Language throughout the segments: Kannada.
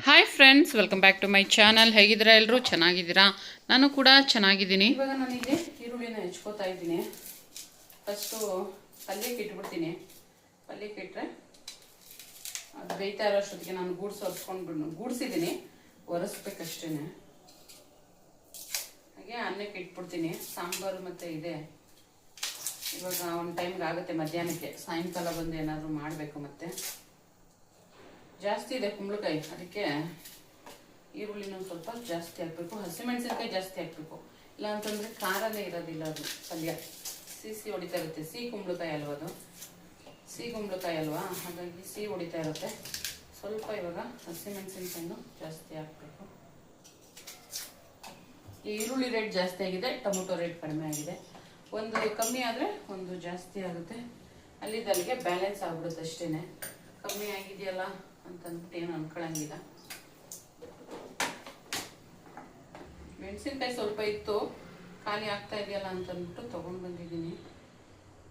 Hi friends, welcome back to my channel. ಹೇಗಿದ್ದೀರಾ ಎಲ್ಲರೂ? ಚೆನ್ನಾಗಿದ್ದೀರಾ? ನಾನು ಕೂಡ ಚೆನ್ನಾಗಿದ್ದೀನಿ. ಇವಾಗ ನಾನಿಲ್ಲಿ ಈರುಳ್ಳಿನ ಹೆಚ್ಕೋತಾ ಇದ್ದೀನಿ. ಫಸ್ಟು ಪಲ್ಯಕ್ಕೆ ಇಟ್ಬಿಡ್ತೀನಿ. ಪಲ್ಯಕ್ಕೆ ಇಟ್ಟರೆ ಅದು ಬೇಯ್ತಾ ಇರೋಷ್ಟೊತ್ತಿಗೆ ನಾನು ಗೂಡಿಸಿದ್ದೀನಿ, ಒರೆಸ್ಬೇಕಷ್ಟೇ. ಹಾಗೆ ಅನ್ನಕ್ಕೆ ಇಟ್ಬಿಡ್ತೀನಿ. ಸಾಂಬಾರು ಮತ್ತು ಇದೆ. ಇವಾಗ ಒಂದು ಟೈಮ್ಗೆ ಆಗುತ್ತೆ ಮಧ್ಯಾಹ್ನಕ್ಕೆ. ಸಾಯಂಕಾಲ ಬಂದು ಏನಾದರೂ ಮಾಡಬೇಕು. ಮತ್ತೆ ಜಾಸ್ತಿ ಇದೆ ಕುಂಬಳಕಾಯಿ, ಅದಕ್ಕೆ ಈರುಳ್ಳಿನ ಸ್ವಲ್ಪ ಜಾಸ್ತಿ ಹಾಕಬೇಕು. ಹಸಿಮೆಣಸಿನಕಾಯಿ ಜಾಸ್ತಿ ಹಾಕಬೇಕು, ಇಲ್ಲ ಅಂತಂದರೆ ಖಾರನೇ ಇರೋದಿಲ್ಲ ಅದು ಪಲ್ಯ. ಸಿಹಿ ಹೊಡಿತಾ ಇರುತ್ತೆ. ಸಿಹಿ ಕುಂಬಳಕಾಯಿ ಅಲ್ವಾ ಅದು, ಸಿಹಿ ಕುಂಬಳಕಾಯಿ ಅಲ್ವಾ, ಹಾಗಾಗಿ ಸಿಹಿ ಹೊಡಿತಾ ಇರುತ್ತೆ. ಸ್ವಲ್ಪ ಇವಾಗ ಹಸಿಮೆಣಸಿನಕಾಯಿನೂ ಜಾಸ್ತಿ ಹಾಕಬೇಕು. ಈರುಳ್ಳಿ ರೇಟ್ ಜಾಸ್ತಿ ಆಗಿದೆ, ಟೊಮೊಟೊ ರೇಟ್ ಕಡಿಮೆ ಆಗಿದೆ. ಒಂದು ಕಮ್ಮಿ ಆದರೆ ಒಂದು ಜಾಸ್ತಿ ಆಗುತ್ತೆ. ಅಲ್ಲಿಗೆ ಬ್ಯಾಲೆನ್ಸ್ ಆಗ್ಬಿಡುತ್ತೆ ಅಷ್ಟೇ. ಕಮ್ಮಿ ಆಗಿದೆಯಲ್ಲ ಅಂತಂದ್ಬಿಟ್ಟು ಏನು ಅನ್ಕೊಳ್ಳಂಗಿಲ್ಲ. ಮೆಣಸಿನ್ಕಾಯಿ ಸ್ವಲ್ಪ ಇತ್ತು, ಖಾಲಿ ಆಗ್ತಾ ಇದೆಯಲ್ಲ ಅಂತಂದ್ಬಿಟ್ಟು ತೊಗೊಂಡು ಬಂದಿದ್ದೀನಿ.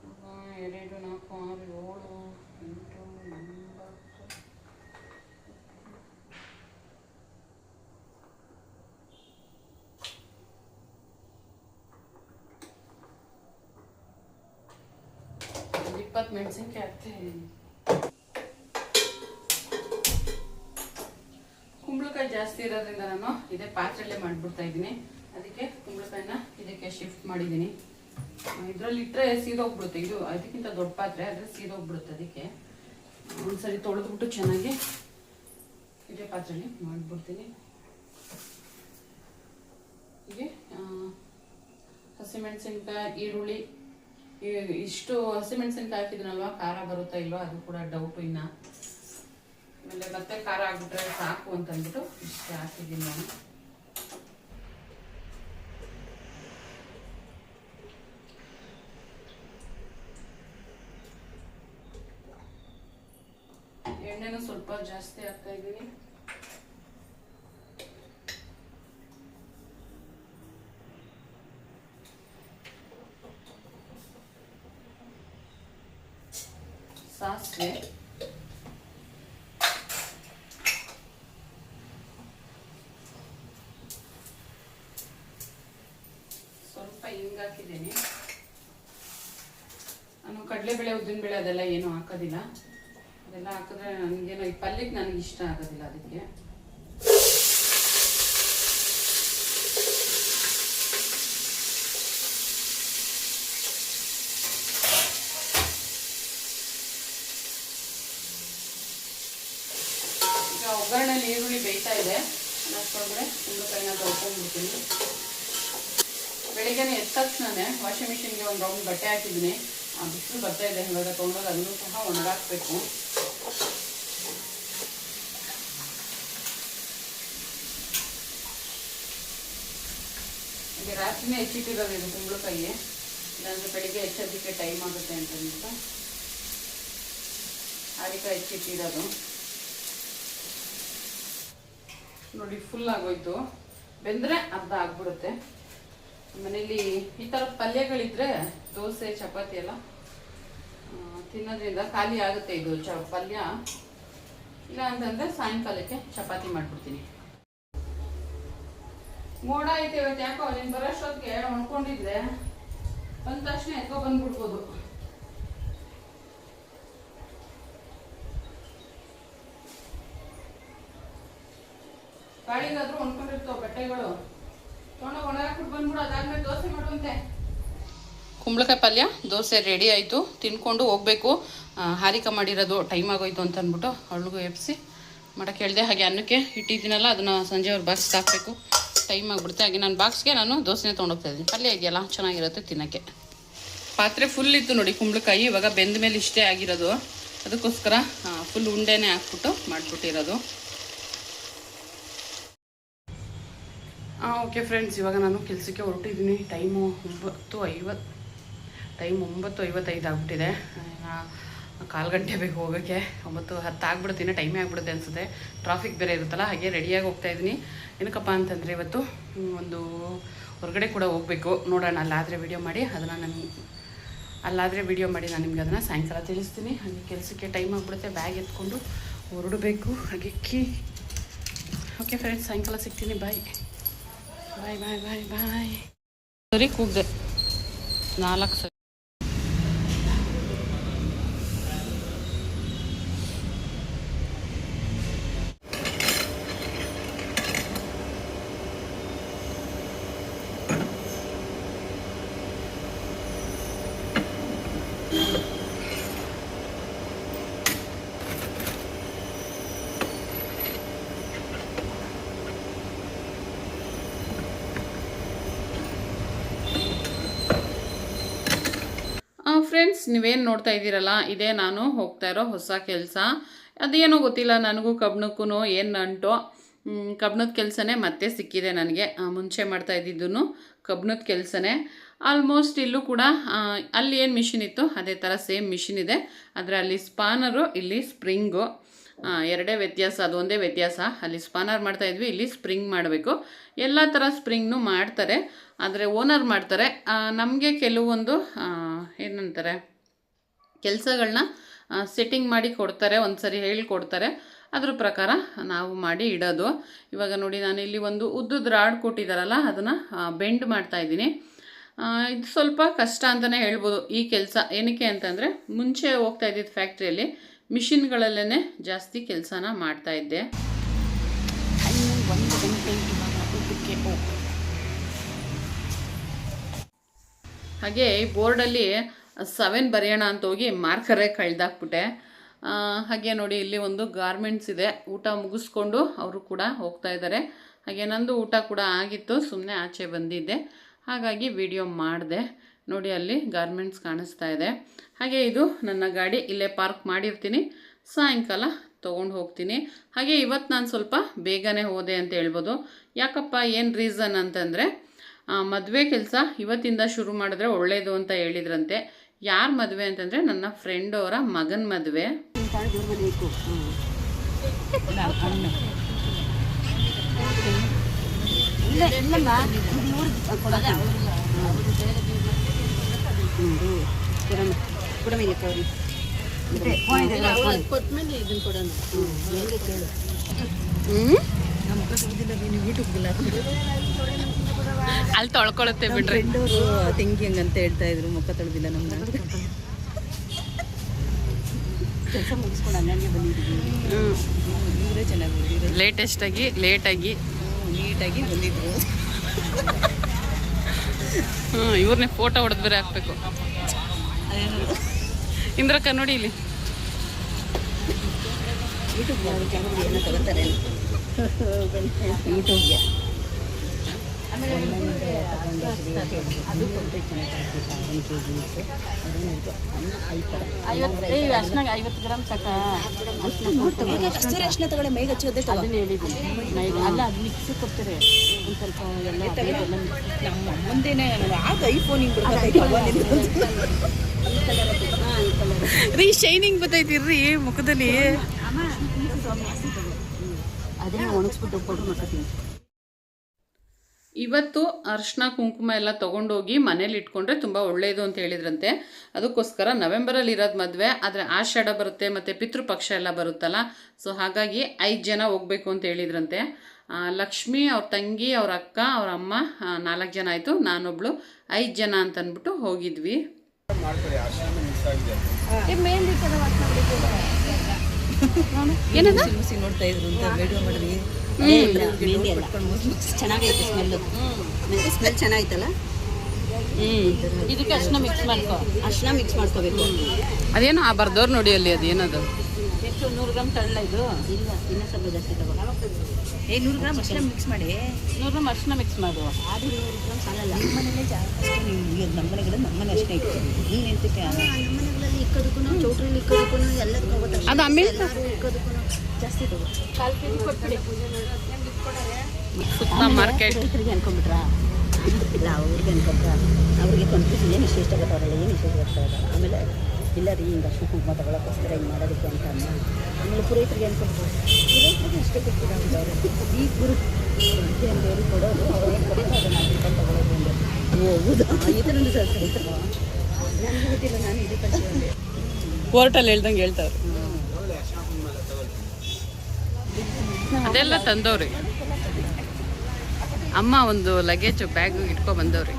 2, 4, 6, 7, 8, 9, 20 ಮೆಣಸಿನ್ಕಾಯಿ ಹಾಕ್ತಾ ಇದ್ದೀನಿ. ಕುಂಬಳಕಾಯಿ ಜಾಸ್ತಿ ಇರೋದ್ರಿಂದ ನಾನು ಇದೇ ಪಾತ್ರೆಯಲ್ಲೇ ಮಾಡಿಬಿಡ್ತಾ ಇದ್ದೀನಿ. ಅದಕ್ಕೆ ಕುಂಬಳಕಾಯಿನ ಇದಕ್ಕೆ ಶಿಫ್ಟ್ ಮಾಡಿದ್ದೀನಿ. ಇದರಲ್ಲಿ ಇಟ್ಟರೆ ಸೀದೋಗ್ಬಿಡುತ್ತೆ. ಇದು ಅದಕ್ಕಿಂತ ದೊಡ್ಡ ಪಾತ್ರೆ, ಆದರೆ ಸೀದೋಗ್ಬಿಡುತ್ತೆ. ಅದಕ್ಕೆ ಒಂದ್ಸರಿ ತೊಳೆದ್ಬಿಟ್ಟು ಚೆನ್ನಾಗಿ ಇದೇ ಪಾತ್ರೆಯಲ್ಲಿ ಮಾಡಿಬಿಡ್ತೀನಿ. ಹೀಗೆ ಹಸಿಮೆಣಸಿನ್ಕಾಯಿ, ಈರುಳ್ಳಿ, ಇಷ್ಟು ಹಸಿಮೆಣಸಿನ್ಕಾಯಿ ಹಾಕಿದ್ನಲ್ವ, ಖಾರ ಬರುತ್ತಾ ಇಲ್ವಾ ಅದು ಕೂಡ ಡೌಟು. ಇನ್ನು ಆಮೇಲೆ ಮತ್ತೆ ಖಾರ ಆಗಿಬಿಟ್ರೆ ಸಾಕು ಅಂತಂದ್ಬಿಟ್ಟು ಇಷ್ಟೇ ಹಾಕಿದ್ದೀನಿ ನಾನು. ಎಣ್ಣೆನೂ ಸ್ವಲ್ಪ ಜಾಸ್ತಿ ಹಾಕ್ತಾ ಇದ್ದೀನಿ. ಸಾಸಿವೆ, ಸ್ವಲ್ಪ ಹಿಂಗೆ ಹಾಕಿದ್ದೀನಿ. ನಾನು ಕಡಲೆಬೇಳೆ, ಉದ್ದಿನಬೇಳೆ ಅದೆಲ್ಲ ಏನು ಹಾಕೋದಿಲ್ಲ. ಅದೆಲ್ಲ ಹಾಕಿದ್ರೆ ನನಗೇನೋ ಈ ಪಲ್ಯಕ್ಕೆ ನನಗೆ ಇಷ್ಟ ಆಗೋದಿಲ್ಲ. ಅದಕ್ಕೆ ಒಗ್ಗರಣೆಯಲ್ಲಿ ಈರುಳ್ಳಿ ಬೇಯ್ತಾ ಇದೆ. ಹಾಕೊಂಡ್ರೆ ಕುಂಬಳಕಾಯಿನ ತೊಳ್ಕೊಂಡ್ಬಿಡ್ತೀನಿ. ಬೆಳಿಗ್ಗೆನೇ ಎದ್ದ ತಕ್ಷಣನೇ ವಾಷಿಂಗ್ ಮಿಷಿನ್ಗೆ ಒಂದು ರೌಂಡ್ ಬಟ್ಟೆ ಹಾಕಿದ್ದೀನಿ. ಬಿಸಿಲು ಬರ್ತಾ ಇದೆ, ಇವಾಗ ತೊಗೊಂಡೋಗಿ ಅದನ್ನು ಸಹ ಒಣಗಾಕ್ಬೇಕು. ಹಾಗೆ ರಾತ್ರಿನೇ ಹೆಚ್ಚಿಟ್ಟಿರೋದು ಇದು ಕುಂಬಳಕಾಯಿ, ಇಲ್ಲಾಂದರೆ ಬೆಳಿಗ್ಗೆ ಹೆಚ್ಚೋದಕ್ಕೆ ಟೈಮ್ ಆಗುತ್ತೆ ಅಂತಂದ್ಬಿಟ್ಟು ಅದಕ್ಕೆ ಹೆಚ್ಚಿಟ್ಟಿರೋದು. ನೋಡಿ, ಫುಲ್ ಆಗೋಯ್ತು. ಬೆಂದರೆ ಅರ್ಧ ಆಗ್ಬಿಡುತ್ತೆ. ಮನೇಲಿ ಈ ಥರ ಪಲ್ಯಗಳಿದ್ರೆ ದೋಸೆ, ಚಪಾತಿ ಎಲ್ಲ ತಿನ್ನೋದ್ರಿಂದ ಖಾಲಿ ಆಗುತ್ತೆ ಇದು ಪಲ್ಯ. ಇಲ್ಲ ಅಂತಂದರೆ ಸಾಯಂಕಾಲಕ್ಕೆ ಚಪಾತಿ ಮಾಡಿಬಿಡ್ತೀನಿ. ಮೋಡ ಐತೆ ಇವತ್ತು. ಯಾಕೋ ನೀನು ಬರೋಷ್ಟೊತ್ತಿಗೆ ಒಣ್ಕೊಂಡಿದ್ರೆ ಬಂದ ತಕ್ಷಣ ಎತ್ಕೊ ಬಂದ್ಬಿಡ್ಬೋದು. ಗಾಳಿಗಾದ್ರೂ ಒಣ್ಕೊಂಡಿರ್ತಾವ ಬಟ್ಟೆಗಳು. ತೊಗೊಂಡೋಗಿ ಒಣಗಾಕ್ಬಿಟ್ಟು ಬಂದ್ಬಿಡು. ಅದಾದ್ಮೇಲೆ ದೋಸೆ ಮಾಡುವಂತೆ. ಕುಂಬಳಕಾಯಿ ಪಲ್ಯ, ದೋಸೆ ರೆಡಿ ಆಯಿತು. ತಿನ್ಕೊಂಡು ಹೋಗ್ಬೇಕು. ಹಾರಿಕ ಮಾಡಿರೋದು ಟೈಮ್ ಆಗೋಯ್ತು ಅಂತ ಅಂದ್ಬಿಟ್ಟು ಅವಳಿಗೂ ಎಬ್ಸಿ ಮಾಡೋಕ್ಕೆ ಹೇಳಿದೆ. ಹಾಗೆ ಅನ್ನಕ್ಕೆ ಇಟ್ಟಿದ್ದೀನಲ್ಲ, ಅದನ್ನು ಸಂಜೆ ಅವ್ರ ಬಾಕ್ಸ್ಗೆ ಹಾಕಬೇಕು. ಟೈಮ್ ಆಗಿಬಿಡುತ್ತೆ. ಹಾಗೆ ನನ್ನ ಬಾಕ್ಸ್ಗೆ ನಾನು ದೋಸೆನೇ ತೊಗೊಂಡೋಗ್ತಾ ಇದ್ದೀನಿ. ಪಲ್ಯ ಇದೆಯಲ್ಲ, ಚೆನ್ನಾಗಿರುತ್ತೆ ತಿನ್ನೋಕ್ಕೆ. ಪಾತ್ರೆ ಫುಲ್ ಇತ್ತು ನೋಡಿ ಕುಂಬಳಕಾಯಿ. ಇವಾಗ ಬೆಂದ ಮೇಲೆ ಇಷ್ಟೇ ಆಗಿರೋದು. ಅದಕ್ಕೋಸ್ಕರ ಫುಲ್ ಉಂಡೆನೇ ಹಾಕ್ಬಿಟ್ಟು ಮಾಡಿಬಿಟ್ಟಿರೋದು. ಓಕೆ ಫ್ರೆಂಡ್ಸ್, ಇವಾಗ ನಾನು ಕೆಲಸಕ್ಕೆ ಹೊರಟಿದ್ದೀನಿ. ಟೈಮು 9:55 ಆಗಿಬಿಟ್ಟಿದೆ. 1/4 ಗಂಟೆ ಬೇಕು ಹೋಗೋಕ್ಕೆ. 9:10 ಆಗ್ಬಿಡುತ್ತೆ. ಟೈಮೇ ಆಗಿಬಿಡುತ್ತೆ ಅನಿಸುತ್ತೆ. ಟ್ರಾಫಿಕ್ ಬೇರೆ ಇರುತ್ತಲ್ಲ, ಹಾಗೆ ರೆಡಿಯಾಗಿ ಹೋಗ್ತಾಯಿದ್ದೀನಿ. ಏನಕ್ಕಪ್ಪ ಅಂತಂದರೆ ಇವತ್ತು ಒಂದು ಹೊರಗಡೆ ಕೂಡ ಹೋಗಬೇಕು. ನೋಡೋಣ, ಅಲ್ಲಾದರೆ ವಿಡಿಯೋ ಮಾಡಿ ಅದನ್ನು ನಾನು ಅಲ್ಲಾದರೆ ವಿಡಿಯೋ ಮಾಡಿ ನಾನು ನಿಮ್ಗೆ ಅದನ್ನು ಸಾಯಂಕಾಲ ತಿಳಿಸ್ತೀನಿ. ಹಾಗೆ ಕೆಲಸಕ್ಕೆ ಟೈಮ್ ಆಗಿಬಿಡುತ್ತೆ, ಬ್ಯಾಗ್ ಎತ್ಕೊಂಡು ಹೊರಡಬೇಕು. ಹಾಗೆ ಓಕೆ ಫ್ರೆಂಡ್ಸ್, ಸಾಯಂಕಾಲ ಸಿಗ್ತೀನಿ. ಬಾಯ್ ಬಾಯ್ ಬಾಯ್ ಬಾಯ್ ಬಾಯ್. ಸರಿ ಕೂಗಿದೆ 4 ಸರಿ. ಫ್ರೆಂಡ್ಸ್, ನೀವೇನು ನೋಡ್ತಾ ಇದ್ದೀರಲ್ಲ, ಇದೇ ನಾನು ಹೋಗ್ತಾ ಇರೋ ಹೊಸ ಕೆಲಸ. ಅದೇನೋ ಗೊತ್ತಿಲ್ಲ ನನಗೂ ಕಬ್ಬಣಕ್ಕೂ ಏನು ನಂಟೋ. ಕಬ್ಬಣದ ಕೆಲಸನೇ ಮತ್ತೆ ಸಿಕ್ಕಿದೆ ನನಗೆ. ಮುಂಚೆ ಮಾಡ್ತಾ ಇದ್ದಿದ್ದು ಕಬ್ಬಣದ ಕೆಲಸನೇ. ಆಲ್ಮೋಸ್ಟ್ ಇಲ್ಲೂ ಕೂಡ ಅಲ್ಲಿ ಏನು ಮಿಷಿನ್ ಇತ್ತು ಅದೇ ಥರ ಸೇಮ್ ಮಿಷಿನ್ ಇದೆ. ಆದರೆ ಅಲ್ಲಿ ಸ್ಪಾನರು, ಇಲ್ಲಿ ಸ್ಪ್ರಿಂಗು, ಎರಡೇ ವ್ಯತ್ಯಾಸ. ಅದೊಂದೇ ವ್ಯತ್ಯಾಸ. ಅಲ್ಲಿ ಸ್ಪಾನರ್ ಮಾಡ್ತಾಯಿದ್ವಿ, ಇಲ್ಲಿ ಸ್ಪ್ರಿಂಗ್ ಮಾಡಬೇಕು. ಎಲ್ಲ ಥರ ಸ್ಪ್ರಿಂಗ್ನು ಮಾಡ್ತಾರೆ, ಆದರೆ ಓನರ್ ಮಾಡ್ತಾರೆ. ನಮಗೆ ಕೆಲವೊಂದು ಏನಂತಾರೆ ಕೆಲಸಗಳನ್ನ ಸೆಟ್ಟಿಂಗ್ ಮಾಡಿ ಕೊಡ್ತಾರೆ, ಒಂದು ಸರಿ ಹೇಳಿಕೊಡ್ತಾರೆ. ಅದ್ರ ಪ್ರಕಾರ ನಾವು ಮಾಡಿ ಇಡೋದು. ಇವಾಗ ನೋಡಿ, ನಾನು ಇಲ್ಲಿ ಒಂದು ಉದ್ದದ ರಾಡ್ ಕೊಟ್ಟಿದ್ದಾರಲ್ಲ, ಅದನ್ನು ಬೆಂಡ್ ಮಾಡ್ತಾಯಿದ್ದೀನಿ. ಇದು ಸ್ವಲ್ಪ ಕಷ್ಟ ಅಂತಲೇ ಹೇಳ್ಬೋದು ಈ ಕೆಲಸ. ಏನಕ್ಕೆ ಅಂತಂದರೆ, ಮುಂಚೆ ಹೋಗ್ತಾ ಇದ್ದಿದ್ದು ಫ್ಯಾಕ್ಟ್ರಿಯಲ್ಲಿ ಮಿಷಿನ್ಗಳಲ್ಲೇ ಜಾಸ್ತಿ ಕೆಲಸನ ಮಾಡ್ತಾಯಿದ್ದೆ. ಹಾಗೆ ಈ ಬೋರ್ಡಲ್ಲಿ 7 ಬರೆಯೋಣ ಅಂತ ಹೋಗಿ ಮಾರ್ಕರೇ ಕಳೆದಾಕ್ಬಿಟ್ಟೆ. ಹಾಗೆ ನೋಡಿ, ಇಲ್ಲಿ ಒಂದು ಗಾರ್ಮೆಂಟ್ಸ್ ಇದೆ. ಊಟ ಮುಗಿಸ್ಕೊಂಡು ಅವರು ಕೂಡ ಹೋಗ್ತಾ ಇದ್ದಾರೆ. ಹಾಗೆ ನಂದು ಊಟ ಕೂಡ ಆಗಿತ್ತು, ಸುಮ್ಮನೆ ಆಚೆ ಬಂದಿದ್ದೆ, ಹಾಗಾಗಿ ವಿಡಿಯೋ ಮಾಡಿದೆ. ನೋಡಿ, ಅಲ್ಲಿ ಗಾರ್ಮೆಂಟ್ಸ್ ಕಾಣಿಸ್ತಾ ಇದೆ. ಹಾಗೆ ಇದು ನನ್ನ ಗಾಡಿ, ಇಲ್ಲೇ ಪಾರ್ಕ್ ಮಾಡಿರ್ತೀನಿ. ಸಾಯಂಕಾಲ ತೊಗೊಂಡು ಹೋಗ್ತೀನಿ. ಹಾಗೆ ಇವತ್ತು ನಾನು ಸ್ವಲ್ಪ ಬೇಗನೆ ಹೋದೆ ಅಂತ ಹೇಳ್ಬೋದು. ಯಾಕಪ್ಪ, ಏನು ರೀಸನ್ ಅಂತಂದರೆ, ಮದುವೆ ಕೆಲಸ ಇವತ್ತಿಂದ ಶುರು ಮಾಡಿದ್ರೆ ಒಳ್ಳೆಯದು ಅಂತ ಹೇಳಿದ್ರಂತೆ. ಯಾರು ಮದುವೆ ಅಂತಂದರೆ, ನನ್ನ ಫ್ರೆಂಡ್ ಅವರ ಮಗನ ಮದುವೆ. ಅಲ್ಲಿ ತೊಳ್ಕೊಳುತ್ತೆ ಬಿಡ್ರಿ. ಥಿಂಕಿಂಗ್ ಅಂತ ಹೇಳ್ತಾ ಇದ್ರು, ಮುಖ ತೊಳೆದಿಲ್ಲ. ನಮ್ಮ ಕೆಲಸ ಮುಗಿಸ್ಕೊಂಡು ಹಂಗಂಗೆ ಬಂದಿದ್ದೀವಿ. ಇವರೇ ಚೆನ್ನಾಗಿ ಲೇಟಾಗಿ ನೀಟಾಗಿ ಬಂದಿದ್ರು. ಇವ್ರನ್ನೇ ಫೋಟೋ ಹೊಡೆದು ಬೇರೆ ಹಾಕ್ಬೇಕು. ಇಂದ್ರಕ್ಕ ನೋಡಿ, ಇಲ್ಲಿ ಯೂಟ್ಯೂಬ್ ಏನೋ ತಗೋತಾರೆ ಯೂಟ್ಯೂಬ್ಗೆ. ಅದು 50 ಗ್ರಾಮ್ ಸಾಕ. ಅರಿಶಿನ ತಗೊಳ್ಳಿ, ಮೈಗೆ ಹಚ್ಚೋದೇ ಅದನ್ನ ಹೇಳಿದ್ದೀನಿ. ಅಲ್ಲ, ಅದು ಮಿಕ್ಸಿ ಕೊಡ್ತಾರೆ ಒಂದು ಸ್ವಲ್ಪ ಎಲ್ಲ. ನಮ್ಮ ಮುಂದೆನೇ ಆಗ ಐಫೋನ್ ಹಿಂಗೆ ರೀ ಶೈನಿಂಗ್ ಬರ್ತೈತಿರ್ರಿ ಮುಖದಲ್ಲಿ. ಅದನ್ನ ಒಣಗಿಸ್ಬಿಟ್ಟು ಪೌಡ್ರ್ ಮಾಡ್ಕೊತೀನಿ. ಇವತ್ತು ಅರಿಶಿನ ಕುಂಕುಮ ಎಲ್ಲ ತೊಗೊಂಡೋಗಿ ಮನೇಲಿ ಇಟ್ಕೊಂಡ್ರೆ ತುಂಬ ಒಳ್ಳೆಯದು ಅಂತ ಹೇಳಿದ್ರಂತೆ. ಅದಕ್ಕೋಸ್ಕರ ನವೆಂಬರಲ್ಲಿ ಇರೋದು ಮದುವೆ, ಆದರೆ ಆಷಾಢ ಬರುತ್ತೆ ಮತ್ತು ಪಿತೃಪಕ್ಷ ಎಲ್ಲ ಬರುತ್ತಲ್ಲ. ಸೊ ಹಾಗಾಗಿ 5 ಜನ ಹೋಗಬೇಕು ಅಂತ ಹೇಳಿದ್ರಂತೆ. ಲಕ್ಷ್ಮಿ, ಅವ್ರ ತಂಗಿ, ಅವ್ರ ಅಕ್ಕ, ಅವ್ರ ಅಮ್ಮ 4 ಜನ ಆಯಿತು, ನಾನೊಬ್ಳು 5 ಜನ ಅಂತ ಅಂದ್ಬಿಟ್ಟು ಹೋಗಿದ್ವಿ. ಏನದ ನೋಡ್ತಾ ಇದ್ರು ಅಂತ ವಿಡಿಯೋ ಮಾಡಿದ್ವಿ. ಚೆನ್ನಾಗೈತೆ ಸ್ಮೆಲ್ ಚೆನ್ನಾಗಿತ್ತಲ್ಲ. ಇದಕ್ಕೆ ಅರ್ಶಿನ ಮಿಕ್ಸ್ ಮಾಡ್ಕೋಬೇಕು. ಅದೇನೋ ಆ ಬರ್ದವ್ರು ನೋಡಿ ಅಲ್ಲಿ, ಅದೇನದು ಎಷ್ಟು 100 ಗ್ರಾಮ್ ತಳ್ಳ ಇದು. ಇಲ್ಲ, ಇನ್ನೂ ಸ್ವಲ್ಪ ಜಾಸ್ತಿ ತಗೋ. 100 ಗ್ರಾಮ್ ಅರ್ಶಿನ ಮಿಕ್ಸ್ ಮಾಡಿ. 100 ಗ್ರಾಮ್ ಅರ್ಶಿನ ಮಿಕ್ಸ್ ಮಾಡುವ. ಅದು 100 ಗ್ರಾಮ್ ಸಾಲಲ್ಲ. ನಮ್ಮ ಮನೇಲೆ ಜಾಸ್ತಿ. ನಮ್ಮ ಮನೆಗಳಲ್ಲಿ ನಮ್ಮನೆ ಅಷ್ಟೇ ಇತ್ತು. ನೀನು ಹೇಳ್ತಿದ್ದೆ ನಮ್ಮ ಮನೆಗಳಲ್ಲಿ ಇಕ್ಕದಕ್ಕೂ ಚೌಟ್ರಲ್ಲಿ ಇಕ್ಕದಕ್ಕೂ ಎಲ್ಲದಕ್ಕೂ ಹೋಗುತ್ತೆ. ಅದು ಆಮೇಲೆ ಇಕ್ಕದಕ್ಕೂ ಜಾಸ್ತಿ ತಗೋ. 1/4 kg ಕೊಟ್ಬಿಡಿ. ಸುತ್ತ ಮಾರ್ಕೆಟ್ ರೈತರಿಗೆ ಅನ್ಕೊಂಡ್ಬಿಟ್ರಾ? ಇಲ್ಲ, ಅವ್ರಿಗೆ ಅನ್ಕೊಂಡ್ರ. ಅವ್ರಿಗೆ ಕನ್ಫ್ಯೂಷನ್ ಏನು ಇಷ್ಟ ಗೊತ್ತಾಗಲ್ಲ, ಏನು ಇಷ್ಟ ಗೊತ್ತಾಗಲ್ಲ. ಆಮೇಲೆ ಇಲ್ಲ ರೀ, ಹಿಂಗೆ ಅಷ್ಟು ಕುಂಕುಮ ತಗೊಳಕ್ಕೋಸ್ಕರ ಹಿಂಗೆ ಮಾಡೋದಕ್ಕೆ ಅಂತ ಅಮ್ಮ. ಆಮೇಲೆ ಪುರೋಹಿತರಿಗೆ ಅನ್ಕೊಂಡ್ರು, ಪುರೋಹಿತರಿಗೆ ಇಷ್ಟೇ ಕೊಡ್ತೀರ ಅವರು. ಈ ಗುರು ಅಂತೇಳಿ ಕೊಡೋದು, ಅವ್ರು ಏನು ಕೊಡ್ತಾರೆ ಅದನ್ನು 10 ರೂಪಾಯಿ ತಗೊಳ್ಳೋದು. ಅಂದರೆ ಹೌದಾ, ಈ ಥರ ರೈತರು ನನಗೆ ಗೊತ್ತಿಲ್ಲ, ನಾನು ಇದು ಕಳಿಸಿದ್ದೆ. ಕೋರ್ಟಲ್ಲಿ ಹೇಳ್ದಂಗೆ ಹೇಳ್ತಾವ್ರೆ. ಅದೆಲ್ಲ ತಂದವ್ರಿ. ಅಮ್ಮ ಒಂದು ಲಗೇಜ್ ಬ್ಯಾಗ್ ಇಟ್ಕೊ ಬಂದವ್ರಿ.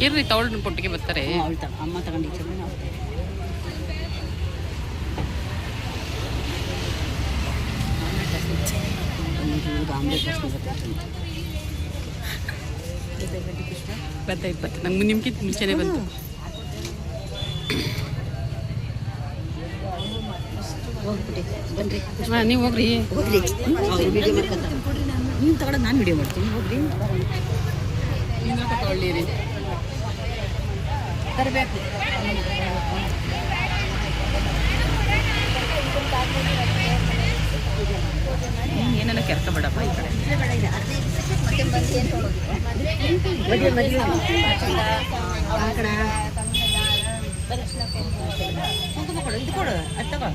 ಇರ್ರಿ ತಗೊಳ್ಳಿ ಕೊಟ್ಟಿಗೆ ಬರ್ತಾರೆ. ಅಮ್ಮ ತಗೊಂಡಿದ್ದೆ. ಬತ್ತಾಯ್ತು ನಂಗೆ ನಿಮ್ಗಿಂತ ಮುಂಚೆನೆ ಬಂತು. ಬನ್ರಿ, ನೀವು ಹೋಗ್ರಿ ಹೋಗ್ರಿ, ವಿಡಿಯೋ ಮಾಡ್ಕೊಂತ ನೀವು ತಗೊಂಡು ನಾನು ವಿಡಿಯೋ ಮಾಡ್ತೀನಿ. ಹೋಗ್ರಿ ತಗೊಳ್ಳಿರಿ. ತರಬೇಕು. ಏನೇನ ಕೆರ್ಕಬೇಡಪ್ಪ ಈ ಕಡೆ. ಇದು ಕೊಡು, ಅದು ತಗೋ.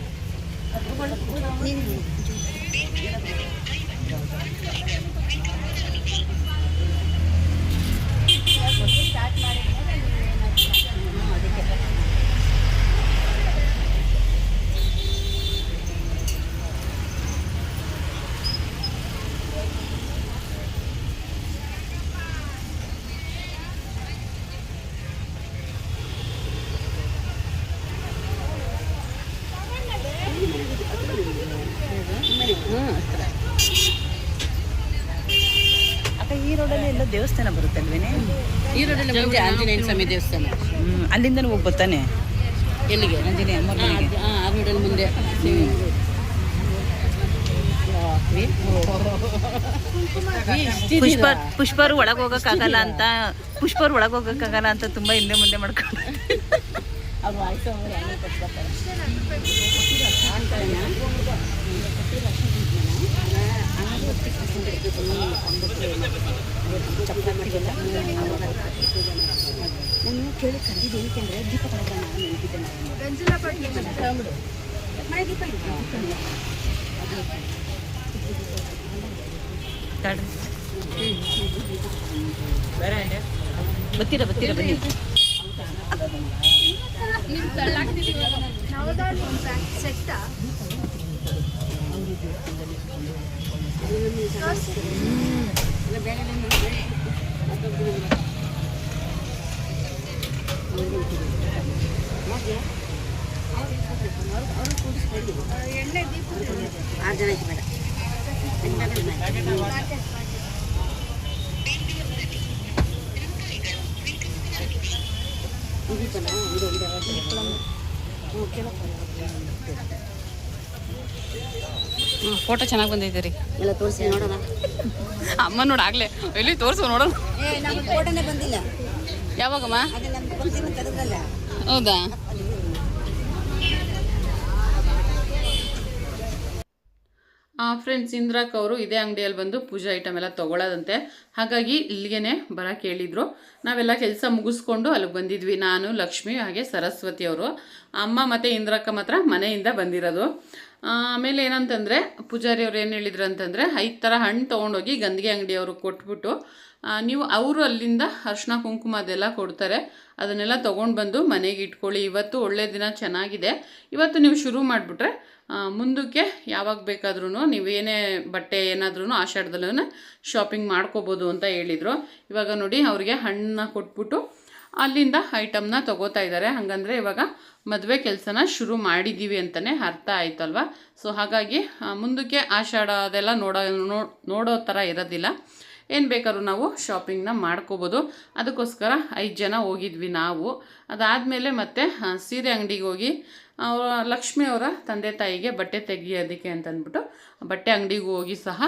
ಅಕ್ಕ ಈ ರೋಡಲ್ಲಿ ಎಲ್ಲ ದೇವಸ್ಥಾನ ಬರುತ್ತಲ್ವೇನೆ? ಈ ರೋಡಲ್ಲಿ ಮುಂದೆ ಆಂಜನೇಯ ಸ್ವಾಮಿ ದೇವಸ್ಥಾನ. ಅಲ್ಲಿಂದನೂ ಹೋಗಿ ಬರ್ತಾನೆ. ಎಲ್ಲಿಗೆ? ಆಂಜನೇಯ ಆ ರೋಡಲ್ಲಿ ಮುಂದೆ. ಪುಷ್ಪರು ಒಳಗೆ ಹೋಗಕ್ಕಾಗಲ್ಲ ಅಂತ ತುಂಬಾ ಹಿಂದೆ ಮುಂದೆ ಮಾಡ್ಕೊಂಡು ನಾನು ಕೇಳಿ ಕರೆದಿದ್ದು ಏನಕ್ಕೆ ದೀಪ ಬತ್ತೀರಾ ಬನ್ನಿ. ಫೋಟೋ ಚೆನ್ನಾಗಿ ಬಂದೈತೆ ರೀ. ಎಲ್ಲ ತೋರಿಸಿ ನೋಡೋಣ. ಅಮ್ಮ ನೋಡಾಗ್ಲೇ ಎಲ್ಲಿ ತೋರಿಸು ನೋಡೋಣ. ಫೋಟೋನೇ ಬಂದಿಲ್ಲ. ಯಾವಾಗಮ್ಮ? ಹೌದಾ? ಫ್ರೆಂಡ್ಸ್, ಇಂದ್ರಾಕ್ ಅವರು ಇದೇ ಅಂಗಡಿಯಲ್ಲಿ ಬಂದು ಪೂಜಾ ಐಟಮ್ ಎಲ್ಲ ತೊಗೊಳ್ಳೋದಂತೆ. ಹಾಗಾಗಿ ಇಲ್ಲಿಗೆ ಬರೋಕ್ಕೆ ಹೇಳಿದರು. ನಾವೆಲ್ಲ ಕೆಲಸ ಮುಗಿಸ್ಕೊಂಡು ಅಲ್ಲಿಗೆ ಬಂದಿದ್ವಿ. ನಾನು, ಲಕ್ಷ್ಮಿ, ಹಾಗೆ ಸರಸ್ವತಿ ಅವರು. ಅಮ್ಮ ಮತ್ತು ಇಂದ್ರಕ್ಕ ಮಾತ್ರ ಮನೆಯಿಂದ ಬಂದಿರೋದು. ಆಮೇಲೆ ಏನಂತಂದರೆ ಪೂಜಾರಿ ಅವ್ರು ಏನು ಹೇಳಿದ್ರು ಅಂತಂದರೆ 5 ಥರ ಹಣ್ಣು ತೊಗೊಂಡೋಗಿ ಗಂಧಿಗೆ ಅಂಗಡಿಯವ್ರಿಗೆ ಕೊಟ್ಬಿಟ್ಟು ನೀವು ಅವರು ಅಲ್ಲಿಂದ ಅರ್ಶಿನ ಕುಂಕುಮ ಅದೆಲ್ಲ ಕೊಡ್ತಾರೆ, ಅದನ್ನೆಲ್ಲ ತೊಗೊಂಡು ಬಂದು ಮನೆಗೆ ಇಟ್ಕೊಳ್ಳಿ. ಇವತ್ತು ಒಳ್ಳೆ ದಿನ, ಚೆನ್ನಾಗಿದೆ. ಇವತ್ತು ನೀವು ಶುರು ಮಾಡಿಬಿಟ್ರೆ ಮುಂದಕ್ಕೆ ಯಾವಾಗ ಬೇಕಾದ್ರೂ ನೀವು ಏನೇ ಬಟ್ಟೆ ಏನಾದ್ರೂ ಆಷಾಢದಲ್ಲೂ ಶಾಪಿಂಗ್ ಮಾಡ್ಕೋಬೋದು ಅಂತ ಹೇಳಿದರು. ಇವಾಗ ನೋಡಿ ಅವ್ರಿಗೆ ಹಣ್ಣನ್ನ ಕೊಟ್ಬಿಟ್ಟು ಅಲ್ಲಿಂದ ಐಟಮ್ನ ತೊಗೋತಾ ಇದ್ದಾರೆ. ಹಾಗಂದರೆ ಇವಾಗ ಮದುವೆ ಕೆಲಸನ ಶುರು ಮಾಡಿದ್ದೀವಿ ಅಂತಲೇ ಅರ್ಥ ಆಯ್ತಲ್ವ. ಸೊ ಹಾಗಾಗಿ ಮುಂದಕ್ಕೆ ಆಷಾಢ ಅದೆಲ್ಲ ನೋಡೋ ಥರ ಇರೋದಿಲ್ಲ. ಏನು ಬೇಕಾದ್ರೂ ನಾವು ಶಾಪಿಂಗ್ನ ಮಾಡ್ಕೋಬೋದು. ಅದಕ್ಕೋಸ್ಕರ 5 ಜನ ಹೋಗಿದ್ವಿ ನಾವು. ಅದಾದಮೇಲೆ ಮತ್ತೆ ಸೀರೆ ಅಂಗಡಿಗೆ ಹೋಗಿ ಲಕ್ಷ್ಮಿ ಅವರ ತಂದೆ ತಾಯಿಗೆ ಬಟ್ಟೆ ತೆಗಿಯೋದಕ್ಕೆ ಅಂತಂದ್ಬಿಟ್ಟು ಬಟ್ಟೆ ಅಂಗಡಿಗೆ ಹೋಗಿ ಸಹ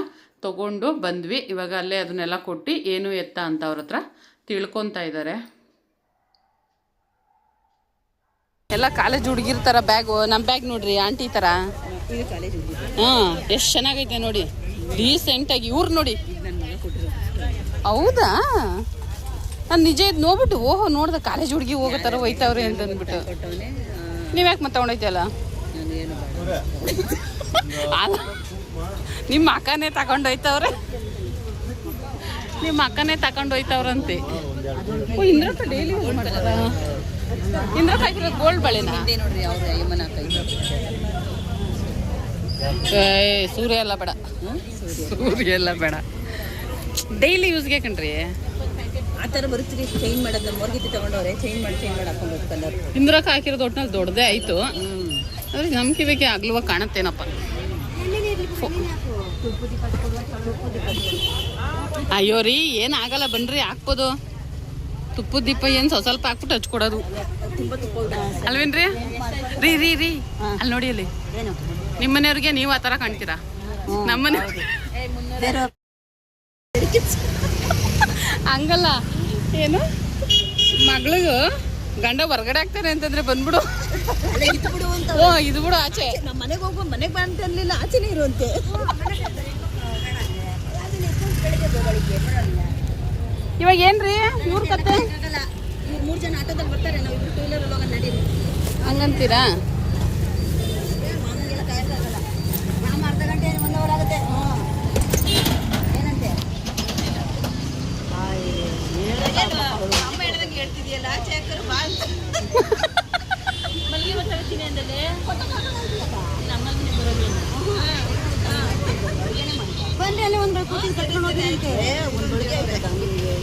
ತೊಗೊಂಡು ಬಂದ್ವಿ. ಇವಾಗ ಅಲ್ಲೇ ಅದನ್ನೆಲ್ಲ ಕೊಟ್ಟು ಏನು ಎತ್ತ ಅಂತ ಅವ್ರ ಹತ್ರ ತಿಳ್ಕೊತಾ ಇದ್ದಾರೆ. ಎಲ್ಲ ಕಾಲೇಜ್ ಹುಡುಗಿರ್ ಥರ ಬ್ಯಾಗು. ನಮ್ಮ ಬ್ಯಾಗ್ ನೋಡ್ರಿ ಆಂಟಿ ಥರ. ಹಾಂ, ಎಷ್ಟು ಚೆನ್ನಾಗೈತೆ ನೋಡಿ, ಡೀಸೆಂಟಾಗಿ. ಇವ್ರು ನೋಡಿ. ಹೌದಾ? ನಾನು ನಿಜ ಇದು ನೋಡ್ಬಿಟ್ಟು ಓಹೋ ನೋಡ್ದೆ ಕಾಲೇಜ್ ಹುಡುಗಿ ಹೋಗೋ ಥರ ಹೋಯ್ತವ್ರೆ ಅಂತ ಅಂದ್ಬಿಟ್ಟು. ನೀವ್ಯಾಕೆ ಮತ್ತೆ ತಗೊಂಡೈತಲ್ಲ? ನಿಮ್ಮ ಅಕ್ಕನೇ ತಗೊಂಡು ಹೋಯ್ತವ್ರೆ. ನಿಮ್ಮ ಅಕ್ಕನೇ ತಗೊಂಡು ಹೋಯ್ತವ್ರಂತೆ. ಓ ಇಂದ್ರಕ್ಕ ಡೈಲಿ ಯೂಸ್ ಮಾಡ್ತಾರ. ಇಂದ್ರಕ್ಕ ಹಾಕಿರೋದು ಗೋಲ್ಡ್ ಬಳೆನಾ? ನೋಡ್ರಿ ಅವ್ರ ಯಮನ ಕೈ ಸೂರ್ಯ ಎಲ್ಲ ಬೇಡ, ಸೂರ್ಯ ಎಲ್ಲ ಬೇಡ, ಡೈಲಿ ಯೂಸ್ಗೆ ಕಣ್ರಿ. ಆ ಥರ ಬರುತ್ತೀರಿ ಚೇಂಜ್ ಮಾಡೋದು. ನಮ್ಮ ಹೊರಗಿತ್ತು ತೊಗೊಂಡವ್ರೆ ಚೇಂಜ್ ಮಾಡಿ ಹಾಕೊಂಡು ಕಲರ್. ಇಂದ್ರಕ್ಕ ಹಾಕಿರೋದು ಒಟ್ಟಿನಲ್ಲಿ ದೊಡ್ಡದೇ ಆಯಿತು. ಅವ್ರೆ ನಮ್ಮ ಕಿವಿಗೆ ಆಗ್ಲುವ ಕಾಣತ್ತೇನಪ್ಪ. ಅಯ್ಯೋ ರೀ ಏನಾಗಲ್ಲ ಬನ್ರಿ ಹಾಕ್ಬೋದು. ತುಪ್ಪದ ದೀಪ ಏನು ಸ್ವಲ್ಪ ಹಾಕ್ಬಿಟ್ಟು ಹಚ್ಕೊಡೋದು ಅಲ್ವೇನ್ರಿ? ರೀ ರೀ ರೀ ಅಲ್ಲಿ ನೋಡಿ, ಅಲ್ಲಿ ನಿಮ್ಮನೆಯವ್ರಿಗೆ ನೀವು ಆ ಥರ ಕಾಣ್ತೀರಾ? ನಮ್ಮನೆ ಹಂಗಲ್ಲ, ಏನು ಮಗಳಿಗೂ ಗಂಡ ಹೊರಗಡೆ ಆಗ್ತಾರೆ ಅಂತಂದ್ರೆ ಬಂದ್ಬಿಡು. ಓ ಇದು ಬಿಡು ಆಚೆ. ನಮ್ಮ ಮನೆಗೆ ಹೋಗೋ ಮನೆಗೆ ಬಾ ಅಂತ ಅನ್ಲಿಲ್ಲ, ಆಚೆನೇ ಇರುವಂತೆ. ಇವಾಗ ಏನ್ರಿ ಇವ್ರ ಕತೆ? ಇವ್ರು 3 ಜನ ಆಟೋದಲ್ಲಿ ಬರ್ತಾರೆ, ನಾವು ಇಬ್ರು ಟೂ ವೀಲರ್ ಹೋಗೋಣ ನಡೀರಿ ಹಂಗಂತೀರಾ? ಮಾಮೂಲಿಗೆಲ್ಲ ಕಾಯಕ್ಕಾಗಲ್ಲ. ನಾವು ಅರ್ಧ ಗಂಟೆ 1 ಅವರ್ ಆಗುತ್ತೆ. ಏನಂತೆ ಅಮ್ಮ ಹೇಳ್ದಂಗೆ ಹೇಳ್ತಿದ್ಯಲ್ಲ, ಆಚೆ ಹಾಕರು ಬಾ ಅಂತ. ಮಲ್ಲಿಗೆ ಬರ್ತೀನಿ ಅಂದಲೇ ನಮ್ಮಲ್ಲಿ ಬರೋದಿಲ್ಲ. ಬಂದ್ರೆ ಅಲ್ಲಿ ಒಂದು ಕೂತಿಗೆ ಕಟ್ಕೊಂಡು ಹೋಗಿರಂತೆ. ಒಂದು ಬೆಳಿಗ್ಗೆ ಆಗ್ಬೇಕು ನಿಮಗೆ.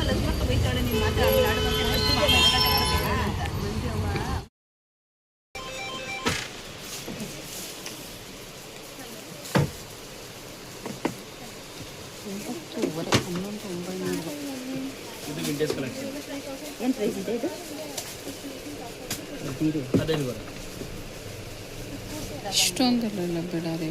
ಲಕ್ಷ್ಮಕ್ಕ ಬೈತಾಳೆ ನಿಮ್ಮ ಮಾತ್ರ ಏನು ಪ್ರೈಸ್ ಇದೆ ಇದು? ಇಷ್ಟೊಂದೆಲ್ಲ ಬೇಡ ರೀ.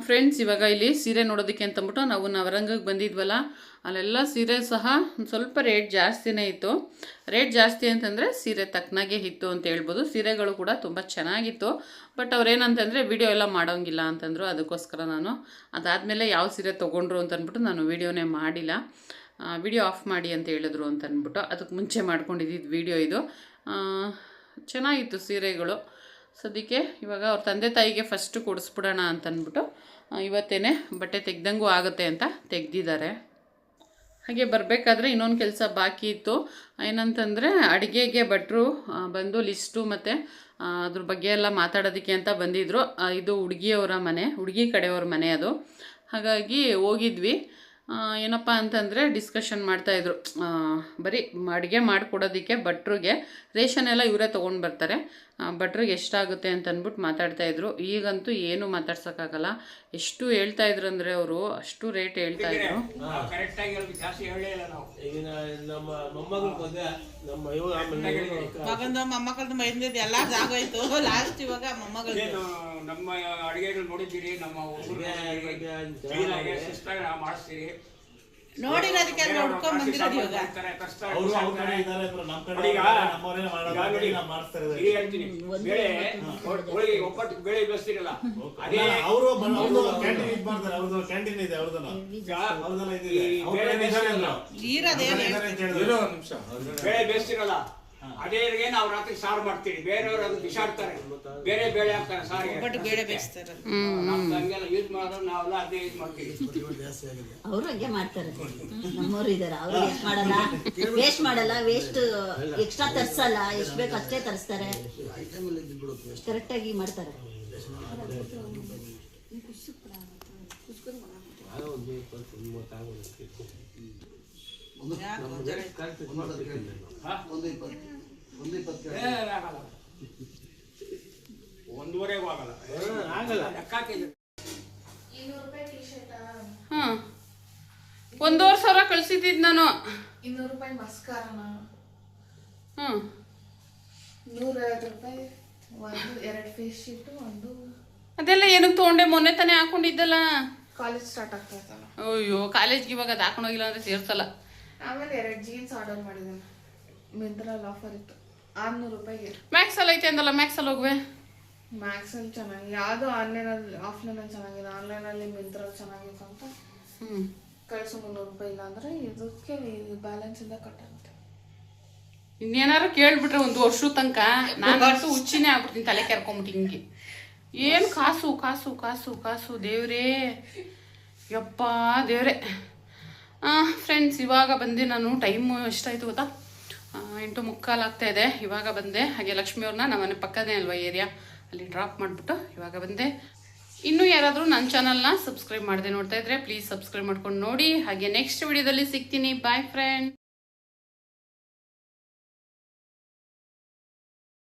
ಫ್ರೆಂಡ್ಸ್ ಇವಾಗ ಇಲ್ಲಿ ಸೀರೆ ನೋಡೋದಕ್ಕೆ ಅಂತಂದ್ಬಿಟ್ಟು ನಾವು ನವರಂಗಕ್ಕೆ ಬಂದಿದ್ವಲ್ಲ, ಅಲ್ಲೆಲ್ಲ ಸೀರೆ ಸಹ ಒಂದು ಸ್ವಲ್ಪ ರೇಟ್ ಜಾಸ್ತಿನೇ ಇತ್ತು. ರೇಟ್ ಜಾಸ್ತಿ ಅಂತಂದರೆ ಸೀರೆ ತಕ್ಕನಾಗೆ ಇತ್ತು ಅಂತ ಹೇಳ್ಬೋದು. ಸೀರೆಗಳು ಕೂಡ ತುಂಬ ಚೆನ್ನಾಗಿತ್ತು. ಬಟ್ ಅವ್ರೇನಂತಂದರೆ ವಿಡಿಯೋ ಎಲ್ಲ ಮಾಡೋಂಗಿಲ್ಲ ಅಂತಂದರು. ಅದಕ್ಕೋಸ್ಕರ ನಾನು ಅದಾದಮೇಲೆ ಯಾವ ಸೀರೆ ತೊಗೊಂಡ್ರು ಅಂತಂದ್ಬಿಟ್ಟು ನಾನು ವಿಡಿಯೋನೇ ಮಾಡಿಲ್ಲ. ವಿಡಿಯೋ ಆಫ್ ಮಾಡಿ ಅಂತ ಹೇಳಿದ್ರು ಅಂತಂದ್ಬಿಟ್ಟು ಅದಕ್ಕೆ ಮುಂಚೆ ಮಾಡ್ಕೊಂಡಿದ್ದು ವಿಡಿಯೋ ಇದು. ಚೆನ್ನಾಗಿತ್ತು ಸೀರೆಗಳು. ಸದ್ಯಕ್ಕೆ ಇವಾಗ ಅವ್ರ ತಂದೆ ತಾಯಿಗೆ ಫಸ್ಟು ಕೊಡಿಸ್ಬಿಡೋಣ ಅಂತಂದ್ಬಿಟ್ಟು ಇವತ್ತೇ ಬಟ್ಟೆ ತೆಗ್ದಂಗೂ ಆಗುತ್ತೆ ಅಂತ ತೆಗ್ದಿದ್ದಾರೆ. ಹಾಗೆ ಬರಬೇಕಾದ್ರೆ ಇನ್ನೊಂದು ಕೆಲಸ ಬಾಕಿ ಇತ್ತು. ಏನಂತಂದರೆ ಅಡುಗೆಗೆ ಭಟ್ರು ಬಂದು ಲಿಸ್ಟು ಮತ್ತು ಅದ್ರ ಬಗ್ಗೆ ಎಲ್ಲ ಮಾತಾಡೋದಕ್ಕೆ ಅಂತ ಬಂದಿದ್ದರು. ಇದು ಹುಡುಗಿಯವರ ಮನೆ, ಹುಡುಗಿ ಕಡೆಯವ್ರ ಮನೆ ಅದು. ಹಾಗಾಗಿ ಹೋಗಿದ್ವಿ. ಏನಪ್ಪ ಅಂತಂದರೆ ಡಿಸ್ಕಷನ್ ಮಾಡ್ತಾಯಿದ್ರು. ಬರೀ ಅಡುಗೆ ಮಾಡಿಕೊಡೋದಕ್ಕೆ ಭಟ್ರಿಗೆ ರೇಷನ್ ಎಲ್ಲ ಇವರೇ ತೊಗೊಂಡು ಬರ್ತಾರೆ. ಭಟ್ರಿಗೆ ಎಷ್ಟಾಗುತ್ತೆ ಅಂತಂದ್ಬಿಟ್ಟು ಮಾತಾಡ್ತಾಯಿದ್ರು. ಈಗಂತೂ ಏನೂ ಮಾತಾಡ್ಸೋಕ್ಕಾಗಲ್ಲ. ಎಷ್ಟು ಹೇಳ್ತಾಯಿದ್ರು ಅಂದರೆ ಅವರು ಅಷ್ಟು ರೇಟ್ ಹೇಳ್ತಾಯಿದ್ರು. ಮೊಮ್ಮಕ್ಕಳದ್ದು ಮೈಂದಿದ್ದು ಎಲ್ಲ ಆಗೋಯ್ತು. ಲಾಸ್ಟ್ ಇವಾಗ ಮೊಮ್ಮಗಳು ನಮ್ಮ ಅಡಿಗೆಗಳು ನೋಡಿದ್ದೀರಿ, ನಮ್ಮ ಮಾಡಿಸ್ತೀರಿ ನೋಡಿರೋದಕ್ಕೆ ಹುಡ್ಕೊಂಡ್ ಬಂದಿರೋದು ಇವಾಗ. ಹೇಳ್ತೀನಿ, ಬೇಳೆ ಹೋಳಿಗೆ ಒಪ್ಪಟ್ಟು ಬೇಳೆ ಬೆಳೆಸ್ತೀರಲ್ಲ, ಅದೇ ಬೇಳೆ ಬೇಯಿಸ್ತೀರಲ್ಲ ಅದೇಗೆ ನಾವು ರಾತ್ರಿ ಸಾರು ಮಾಡ್ತೀವಿ. ಬೇರೆಯವರು ಅದು ಬಿಸಾಡ್ತಾರೆ, ಬೇರೆ ಬೇಳೆ ಹಾಕ್ತಾರೆ ಸಾರಿಗೆ. ಬೇಳೆ ಬೇಯಿಸ್ತಾರೆ. ಹಂಗೆಲ್ಲ ಯೂಸ್ ಮಾಡೋದು ನಾವೆಲ್ಲ ಅದೇ ಯೂಸ್ ಮಾಡ್ತೀವಿ. ಅವರು ಹಂಗೆ ಮಾಡ್ತಾರೆ. ನಮ್ಮವ್ರು ಇದಾರೆ, ಅವ್ರು ವೇಸ್ಟ್ ಮಾಡಲ್ಲ, ವೇಸ್ಟ್ ಎಕ್ಸ್ಟ್ರಾ ತರ್ಸಲ್ಲ. ಎಷ್ಟು ಬೇಕು ಅಷ್ಟೇ ತರಿಸ್ತಾರೆ, ಕರೆಕ್ಟಾಗಿ ಮಾಡ್ತಾರೆ. ಒಂದೂವರೆಗೂ ಆಗಲ್ಲ. ಹಾಂ 1,500 ಕಳಿಸಿದ್ದು ನಾನು. 200 ರೂಪಾಯಿ ಮಸ್ಕಾರನ, ಹ್ಞೂ 150 ರೂಪಾಯಿ ಒಂದು 2 ಫೇಸ್ ಶೀಟು ಒಂದು. ಅದೆಲ್ಲ ಏನಕ್ಕೆ ತೊಗೊಂಡೆ? ಮೊನ್ನೆ ತಾನೇ ಹಾಕೊಂಡಿದ್ದಲ್ಲ. ಕಾಲೇಜ್ ಸ್ಟಾರ್ಟ್ ಆಗ್ತಾ ಇತ್ತಲ್ಲ. ಅಯ್ಯೋ ಕಾಲೇಜ್ಗೆ ಇವಾಗ ಅದು ಹಾಕೊಂಡೋಗಿಲ್ಲ ಅಂದರೆ ಸೇರ್ಸಲ್ಲ. ಆಮೇಲೆ 2 ಜೀನ್ಸ್ ಆರ್ಡರ್ ಮಾಡಿದ್ದೇನೆ. ಮಿಂತ್ರಲ್ಲಿ ಆಫರ್ ಇತ್ತು 600 ರೂಪಾಯಿಗೆ. ಮ್ಯಾಕ್ಸಲ್ಲಿ ಐತೆ ಅಂದಲ್ಲ, ಮ್ಯಾಕ್ಸಲ್ಲಿ ಹೋಗುವೆ. ಮ್ಯಾಕ್ಸಲ್ಲಿ ಚೆನ್ನಾಗಿ ಯಾವುದು ಆನ್ಲೈನಲ್ಲಿ ಆಫ್ಲೈನಲ್ಲಿ ಚೆನ್ನಾಗಿದೆ, ಆನ್ಲೈನಲ್ಲಿ ಮಿಂತ್ರಲ್ಲಿ ಚೆನ್ನಾಗಿತ್ತು ಅಂತ ಹ್ಞೂ ಕಳಿಸು 300 ರೂಪಾಯಿ. ಇಲ್ಲ ಅಂದರೆ ಇದಕ್ಕೆ ಬ್ಯಾಲೆನ್ಸಿಂದ ಕಟ್ಟಾಗುತ್ತೆ. ಇನ್ನೇನಾರು ಕೇಳ್ಬಿಟ್ರೆ ಒಂದು ವರ್ಷದ ತನಕ ನಾನಂತೂ ಹುಚ್ಚಿನೇ ಆಗ್ಬಿಡ್ತೀನಿ, ತಲೆ ಕೆರ್ಕೊಂಬಿಟ್ಟು ಹಿಂಗೆ. ಏನು ಕಾಸು ಕಾಸು ಕಾಸು ಕಾಸು ದೇವ್ರೇ, ಯಪ್ಪ ದೇವ್ರೇ. ಫ್ರೆಂಡ್ಸ್, ಇವಾಗ ಬಂದೆ ನಾನು. ಟೈಮು ಎಷ್ಟಾಯಿತು ಗೊತ್ತಾ? 8:45 ಆಗ್ತಾಯಿದೆ. ಇವಾಗ ಬಂದೆ. ಹಾಗೆ ಲಕ್ಷ್ಮಿಯವ್ರನ್ನ ನಮ್ಮನೆ ಪಕ್ಕದೇ ಅಲ್ವಾ ಏರಿಯಾ, ಅಲ್ಲಿ ಡ್ರಾಪ್ ಮಾಡಿಬಿಟ್ಟು ಇವಾಗ ಬಂದೆ. ಇನ್ನೂ ಯಾರಾದರೂ ನನ್ನ ಚಾನಲ್ನ ಸಬ್ಸ್ಕ್ರೈಬ್ ಮಾಡದೆ ನೋಡ್ತಾ ಇದ್ರೆ ಪ್ಲೀಸ್ ಸಬ್ಸ್ಕ್ರೈಬ್ ಮಾಡ್ಕೊಂಡು ನೋಡಿ. ಹಾಗೆ ನೆಕ್ಸ್ಟ್ ವಿಡಿಯೋದಲ್ಲಿ ಸಿಗ್ತೀನಿ. Boy friend.